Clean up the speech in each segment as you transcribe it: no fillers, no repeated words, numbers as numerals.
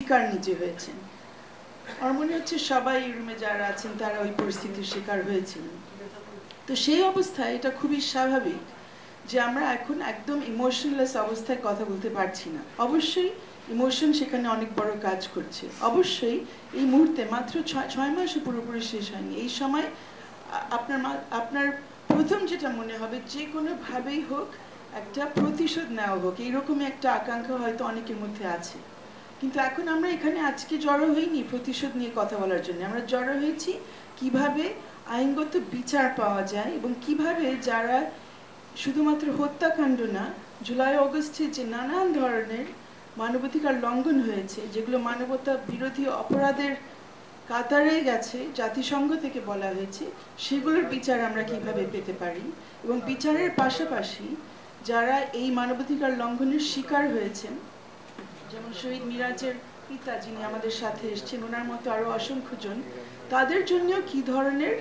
শিকার নিজে হয়েছেন। আমার মনে হচ্ছে সবাই এই রুমে যারা আছেন তারা ওই পরিস্থিতির শিকার হয়েছিলেন। তো সেই অবস্থায় এটা খুবই স্বাভাবিক যে আমরা এখন একদম ইমোশনলেস অবস্থায় কথা বলতে পারছি না। অবশ্যই ইমোশন সেখানে অনেক বড় কাজ করছে। অবশ্যই এই মুহূর্তে মাত্র 6 মাসও পুরোপুরি শেষ হয়নি। এই সময় আপনার প্রথম যেটা মনে হবে যে কোনোভাবেই হোক একটা প্রতিশোধ নেওয়া হোক, এইরকমই একটা আকাঙ্ক্ষা হয়তো অনেকের মধ্যে আছে। কিন্তু এখন আমরা এখানে আজকে জড়ো হইনি প্রতিশোধ নিয়ে কথা বলার জন্য। আমরা জড়ো হয়েছি কিভাবে আইনগত বিচার পাওয়া যায় এবং কিভাবে যারা শুধুমাত্র হত্যাকাণ্ড না, জুলাই অগস্টে যে নানান ধরনের মানবাধিকার লঙ্ঘন হয়েছে, যেগুলো মানবতা বিরোধী অপরাধের কাতারে গেছে, জাতিসংঘ থেকে বলা হয়েছে, সেগুলোর বিচার আমরা কিভাবে পেতে পারি। এবং বিচারের পাশাপাশি যারা এই মানবাধিকার লঙ্ঘনের শিকার হয়েছেন, যেমন শহীদ মিরাজের পিতা যিনি আমাদের সাথে এসেছেন, ওনার মতো আরও অসংখ্য জন, তাদের জন্যও কী ধরনের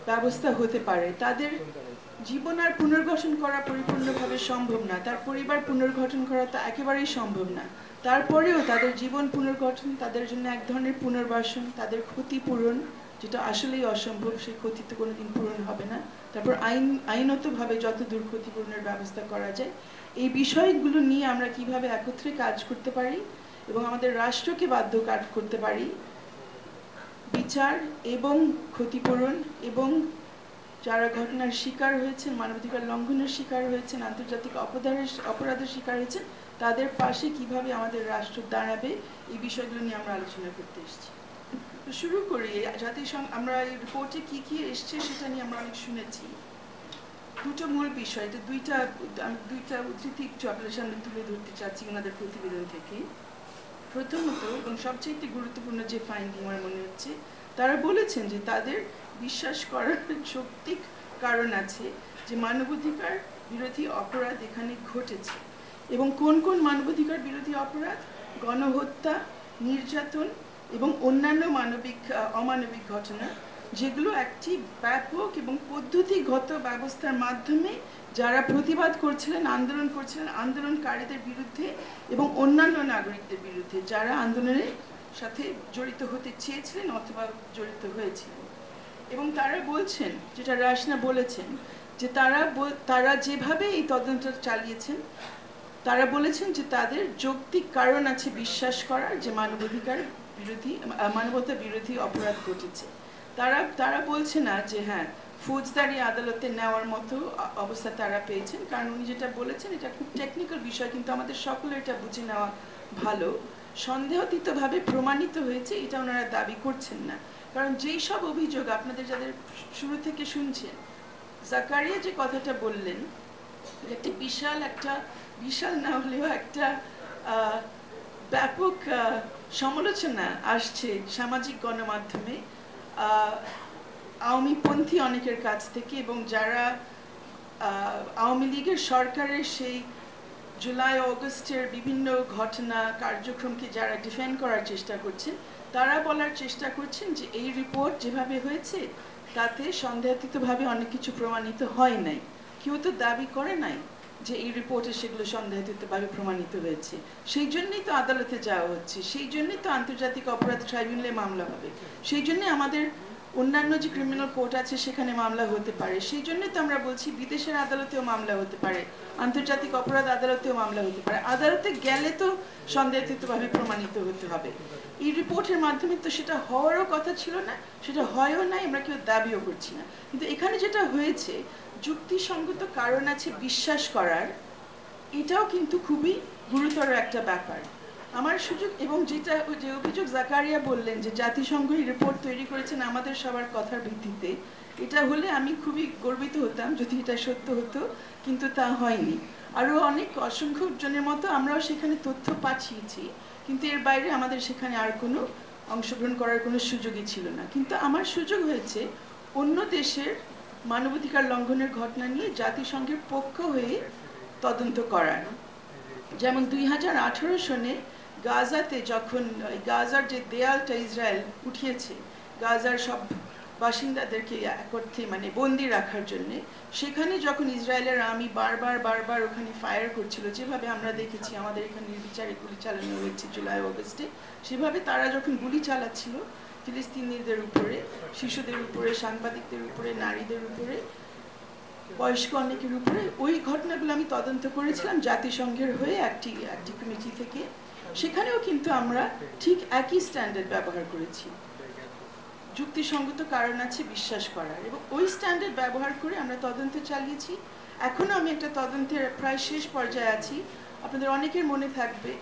ব্যবস্থা হতে পারে। তাদের জীবন আর পুনর্গঠন করা পরিপূর্ণভাবে সম্ভব না, তার পরিবার পুনর্গঠন করা তো একেবারেই সম্ভব না। তারপরেও তাদের জীবন পুনর্গঠন, তাদের জন্য এক ধরনের পুনর্বাসন, তাদের ক্ষতিপূরণ যেটা আসলেই অসম্ভব, সেই ক্ষতি তো কোনোদিন পূরণ হবে না। তারপর আইনতভাবে যত দূর ক্ষতিপূরণের ব্যবস্থা করা যায়, এই বিষয়গুলো নিয়ে আমরা কিভাবে একত্রে কাজ করতে পারি এবং আমাদের রাষ্ট্রকে বাধ্য করতে পারি বিচার এবং ক্ষতিপূরণ, এবং যারা ঘটনার শিকার হয়েছেন, মানবাধিকার লঙ্ঘনের শিকার হয়েছেন, আন্তর্জাতিক অপরাধের শিকার হয়েছেন, তাদের পাশে কিভাবে আমাদের রাষ্ট্র দাঁড়াবে, এই বিষয়গুলো নিয়ে আমরা আলোচনা করতে এসেছি। তো শুরু করি। জাতিসংঘ আমরা এই রিপোর্টে কী কী এসছে সেটা নিয়ে আমরা অনেক শুনেছি। দুটো মূল বিষয়, এটা দুইটা উদ্ধৃতি একটু আপনাদের সামনে তুলে ধরতে চাচ্ছি ওনাদের প্রতিবেদন থেকে। প্রথমত এবং সবচেয়ে গুরুত্বপূর্ণ যে ফাইন্ডিং আমার মনে হচ্ছে, তারা বলেছেন যে তাদের বিশ্বাস করার যৌক্তিক কারণ আছে যে মানবাধিকার বিরোধী অপরাধ এখানে ঘটেছে। এবং কোন কোন মানবাধিকার বিরোধী অপরাধ? গণহত্যা, নির্যাতন এবং অন্যান্য অমানবিক ঘটনা, যেগুলো একটি ব্যাপক এবং পদ্ধতিগত ব্যবস্থার মাধ্যমে যারা প্রতিবাদ করছিলেন, আন্দোলন করছিলেন, আন্দোলনকারীদের বিরুদ্ধে এবং অন্যান্য নাগরিকদের বিরুদ্ধে যারা আন্দোলনের সাথে জড়িত হতে চেয়েছিলেন অথবা জড়িত হয়েছিলেন। এবং তারা বলছেন, যেটা রাশনা বলেছেন, যে তারা যেভাবে এই তদন্ত চালিয়েছেন, তারা বলেছেন যে তাদের যৌক্তিক কারণ আছে বিশ্বাস করার যে মানবতা বিরোধী অপরাধ ঘটেছে। তারা বলছে না যে হ্যাঁ ফৌজদারি আদালতে নেওয়ার মতো অবস্থা তারা পেয়েছেন, কারণ উনি যেটা বলেছেন এটা খুব টেকনিক্যাল বিষয়, কিন্তু আমাদের সকলের এটা বুঝে নেওয়া ভালো। সন্দেহাতীতভাবে প্রমাণিত হয়েছে এটা ওনারা দাবি করছেন না, কারণ যেই সব অভিযোগ আপনাদের যাদের শুরু থেকে শুনছেন, জাকারিয়া যে কথাটা বললেন, একটা বিশাল না হলেও একটা ব্যাপক সমালোচনা আসছে সামাজিক গণমাধ্যমে আওয়ামীপন্থী অনেকের কাছ থেকে, এবং যারা আওয়ামী লীগের সরকারের সেই জুলাই অগস্টের বিভিন্ন ঘটনা কার্যক্রমকে যারা ডিফেন্ড করার চেষ্টা করছেন, তারা বলার চেষ্টা করছেন যে এই রিপোর্ট যেভাবে হয়েছে তাতে সন্দেহাতীতভাবে অনেক কিছু প্রমাণিত হয় নাই। কেউ তো দাবি করে নাই যে এই রিপোর্টে সেগুলো সন্দেহাতীতভাবে প্রমাণিত হয়েছে। সেই জন্যই তো আদালতে যাওয়া হচ্ছে, সেই জন্যই তো আন্তর্জাতিক অপরাধ ট্রাইব্যুনালে মামলা হবে, সেই জন্যই আমাদের অন্যান্য যে ক্রিমিনাল কোর্ট আছে সেখানে মামলা হতে পারে, সেই জন্যই তো আমরা বলছি বিদেশের আদালতেও মামলা হতে পারে, আন্তর্জাতিক অপরাধ আদালতেও মামলা হতে পারে। আদালতে গেলে তো সন্দেহাতীতভাবে প্রমাণিত হতে হবে। এই রিপোর্টের মাধ্যমে তো সেটা হওয়ারও কথা ছিল না, সেটা হয়ও নাই, আমরা কেউ দাবিও করছি না। কিন্তু এখানে যেটা হয়েছে, যুক্তিসঙ্গত কারণ আছে বিশ্বাস করার, এটাও কিন্তু খুবই গুরুতর একটা ব্যাপার। আমার সুযোগ এবং যে অভিযোগ জাকারিয়া বললেন যে জাতিসংঘ রিপোর্ট তৈরি করেছেন আমাদের সবার কথার ভিত্তিতে, এটা হলে আমি খুবই গর্বিত হতাম যদি এটা সত্য হতো, কিন্তু তা হয়নি। আরও অসংখ্য জনের মতো আমরাও সেখানে তথ্য পাঠিয়েছি, কিন্তু এর বাইরে আমাদের সেখানে আর কোনো অংশগ্রহণ করার কোনো সুযোগই ছিল না। কিন্তু আমার সুযোগ হয়েছে অন্য দেশের মানবাধিকার লঙ্ঘনের ঘটনা নিয়ে জাতিসংঘের পক্ষ হয়ে তদন্ত করার। যেমন 2018 সনে গাজাতে যখন গাজার যে দেয়ালটা ইসরায়েল উঠিয়েছে, গাজার সব বাসিন্দাদেরকে একত্রে মানে বন্দি রাখার জন্যে, সেখানে যখন ইসরায়েলের আর্মি বারবার ওখানে ফায়ার করছিল, যেভাবে আমরা দেখেছি আমাদের এখানে নির্বিচারে গুলি চালানো হয়েছে জুলাই অগস্টে, সেভাবে তারা যখন গুলি চালাচ্ছিল ফিলিস্তিনিদের উপরে, শিশুদের উপরে, সাংবাদিকদের উপরে, নারীদের উপরে, বয়স্ক অনেকের উপরে, ওই ঘটনাগুলো আমি তদন্ত করেছিলাম জাতিসংঘের হয়ে একটি কমিটি থেকে। সেখানেও কিন্তু আমরা ঠিক একই স্ট্যান্ডার্ড ব্যবহার করেছি, যুক্তিসঙ্গত কারণ আছে বিশ্বাস করার, এবং ওই স্ট্যান্ডার্ড ব্যবহার করে আমরা তদন্ত চালিয়েছি। এখনও আমি একটা তদন্তের প্রায় শেষ পর্যায়ে আছি। আপনাদের অনেকের মনে থাকবে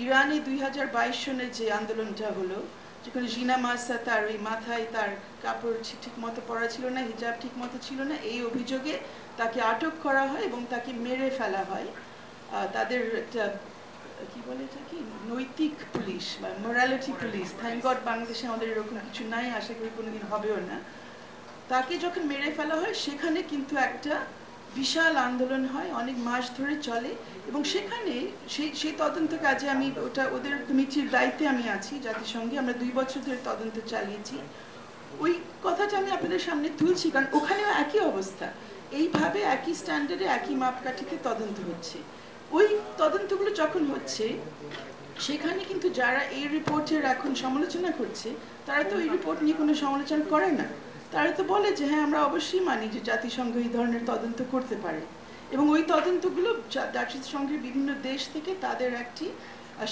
ইরানে 2022 সনে যে আন্দোলনটা হলো, যেখানে জিনা মাসা তার ওই মাথায় তার কাপড় ঠিক মতো পরা ছিল না, হিজাব ঠিক মতো ছিল না, এই অভিযোগে তাকে আটক করা হয় এবং তাকে মেরে ফেলা হয়। তাদের একটা কি বলে এটা কি নৈতিক পুলিশ বা মোরালিটি পুলিশ, থ্যাংক গড বাংলাদেশে আমাদের এরকম কিছু নাই, আশা করি কোনোদিন হবেও না। তাকে যখন মেরে ফেলা হয় সেখানে কিন্তু একটা বিশাল আন্দোলন হয়, অনেক মাস ধরে চলে, এবং সেখানে সেই তদন্ত কাজে আমি ওদের কমিটির দায়িত্বে আমি আছি জাতিসংঘে। আমরা 2 বছর ধরে তদন্ত চালিয়েছি। ওই কথাটা আমি আপনাদের সামনে তুলছি কারণ ওখানেও একই অবস্থা, এইভাবে একই স্ট্যান্ডার্ডে একই মাপকাঠিতে তদন্ত হচ্ছে। ওই তদন্তগুলো যখন হচ্ছে সেখানে কিন্তু যারা এই রিপোর্টের এখন সমালোচনা করছে তারা তো এই রিপোর্ট নিয়ে কোনো সমালোচনা করে না। তারা তো বলে যে হ্যাঁ আমরা অবশ্যই মানি যে জাতিসংঘ এই ধরনের তদন্ত করতে পারে, এবং ওই তদন্তগুলো জাতিসংঘের বিভিন্ন দেশ থেকে তাদের একটি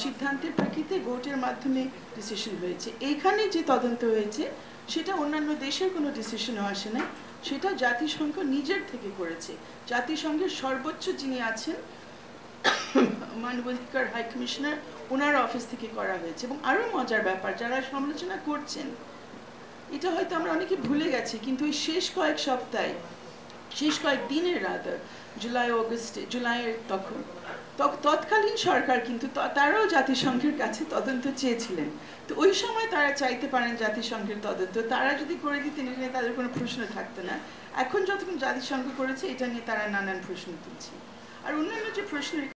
সিদ্ধান্তের প্রেক্ষিতে ভোটের মাধ্যমে ডিসিশন হয়েছে। এইখানে যে তদন্ত হয়েছে সেটা অন্যান্য দেশের কোনো ডিসিশনও আসে না, সেটা জাতিসংঘ নিজের থেকে করেছে। জাতিসংঘের সর্বোচ্চ যিনি আছেন মানবাধিকার হাই কমিশনার, ওনার অফিস থেকে করা হয়েছে। এবং আরও মজার ব্যাপার, যারা সমালোচনা করছেন এটা হয়তো আমরা অনেকে ভুলে গেছি, কিন্তু ওই শেষ কয়েক দিনের রাতে জুলাইয়ের তৎকালীন সরকার কিন্তু তারাও জাতিসংঘের কাছে তদন্ত চেয়েছিলেন। তো ওই সময় তারা চাইতে পারেন জাতিসংঘের তদন্ত, তারা যদি করে দিতেন এটা নিয়ে তাদের কোনো প্রশ্ন থাকতো না। এখন যতক্ষণ জাতিসংঘ করেছে এটা নিয়ে তারা নানান প্রশ্ন তুলছে। আর অন্যান্য যে প্রশ্ন